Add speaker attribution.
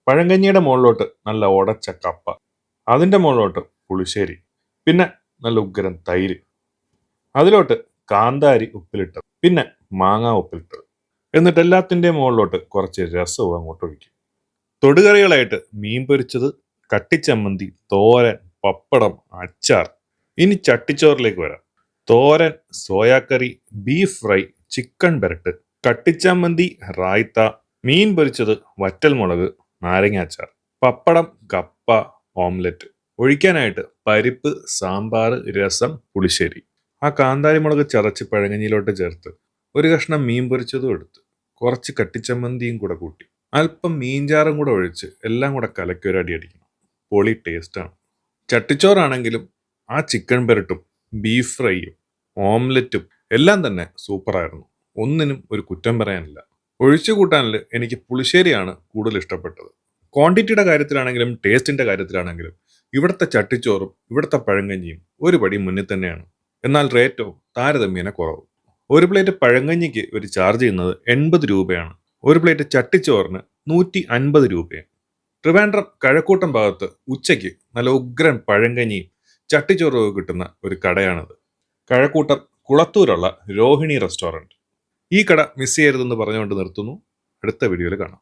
Speaker 1: പഴങ്കഞ്ഞിയുടെ മുകളിലോട്ട് നല്ല ഉടച്ച കപ്പ, അതിന്റെ മുകളിലോട്ട് പുളിശ്ശേരി, പിന്നെ നല്ല ഉഗ്രൻ തൈര്, അതിലോട്ട് കാന്താരി ഉപ്പിലിട്ടത്, പിന്നെ മാങ്ങാ ഉപ്പിലിട്ടത്. എന്നിട്ട് എല്ലാത്തിൻ്റെയും മുകളിലോട്ട് കുറച്ച് രസവും അങ്ങോട്ട് ഒഴിക്കും. തൊടുകറികളായിട്ട് മീൻ പൊരിച്ചത്, കട്ടിച്ചമ്മന്തി, തോരൻ, പപ്പടം, അച്ചാർ. ഇനി ചട്ടിച്ചോറിലേക്ക് വരാം. തോരൻ, സോയാക്കറി, ബീഫ് ഫ്രൈ, ചിക്കൻ പെരട്ട്, കട്ടിച്ചമ്മന്തി, റായ്ത്ത, മീൻ പൊരിച്ചത്, വറ്റൽമുളക്, നാരങ്ങാച്ചാർ, പപ്പടം, കപ്പ, ഓംലെറ്റ്. ഒഴിക്കാനായിട്ട് പരിപ്പ്, സാമ്പാർ, രസം, പുളിശ്ശേരി. ആ കാന്താരി മുളക് ചതച്ച് പഴങ്കഞ്ഞിയിലോട്ട് ചേർത്ത് ഒരു കഷ്ണം മീൻ പൊരിച്ചതും എടുത്ത് കുറച്ച് കട്ടിച്ചമ്മന്തിയും കൂടെ കൂട്ടി അല്പം മീൻചാറും കൂടെ ഒഴിച്ച് എല്ലാം കൂടെ കലക്കി ഒരു അടി അടിക്കണം. പൊളി ടേസ്റ്റാണ്. ചട്ടിച്ചോറാണെങ്കിലും ആ ചിക്കൻ പെരട്ടും ബീഫ് ഫ്രൈയും ഓംലെറ്റും എല്ലാം തന്നെ സൂപ്പറായിരുന്നു. ഒന്നിനും ഒരു കുറ്റം പറയാനില്ല. ഒഴിച്ചു കൂട്ടാനിൽ എനിക്ക് പുളിശ്ശേരിയാണ് കൂടുതൽ ഇഷ്ടപ്പെട്ടത്. ക്വാണ്ടിറ്റിയുടെ കാര്യത്തിലാണെങ്കിലും ടേസ്റ്റിന്റെ കാര്യത്തിലാണെങ്കിലും ഇവിടുത്തെ ചട്ടിച്ചോറും ഇവിടുത്തെ പഴങ്കഞ്ഞിയും ഒരു പടി മുന്നിൽ തന്നെയാണ്. എന്നാൽ റേറ്റോ താരതമ്യേന കുറവ്. ഒരു പ്ലേറ്റ് പഴങ്കഞ്ഞിക്ക് ഒരു ചാർജ് ചെയ്യുന്നത് 80 രൂപയാണ്. ഒരു പ്ലേറ്റ് ചട്ടിച്ചോറിന് 150 രൂപയാണ്. ട്രിവാൻഡ്രം കഴക്കൂട്ടം ഭാഗത്ത് ഉച്ചയ്ക്ക് നല്ല ഉഗ്രൻ പഴങ്കഞ്ഞിയും ചട്ടിച്ചോറും കിട്ടുന്ന ഒരു കടയാണത്. കഴക്കൂട്ടം കുളത്തൂരുള്ള രോഹിണി റെസ്റ്റോറൻറ്റ്. ഈ കട മിസ് ചെയ്യരുതെന്ന് പറഞ്ഞുകൊണ്ട് നിർത്തുന്നു. അടുത്ത വീഡിയോയിൽ കാണാം.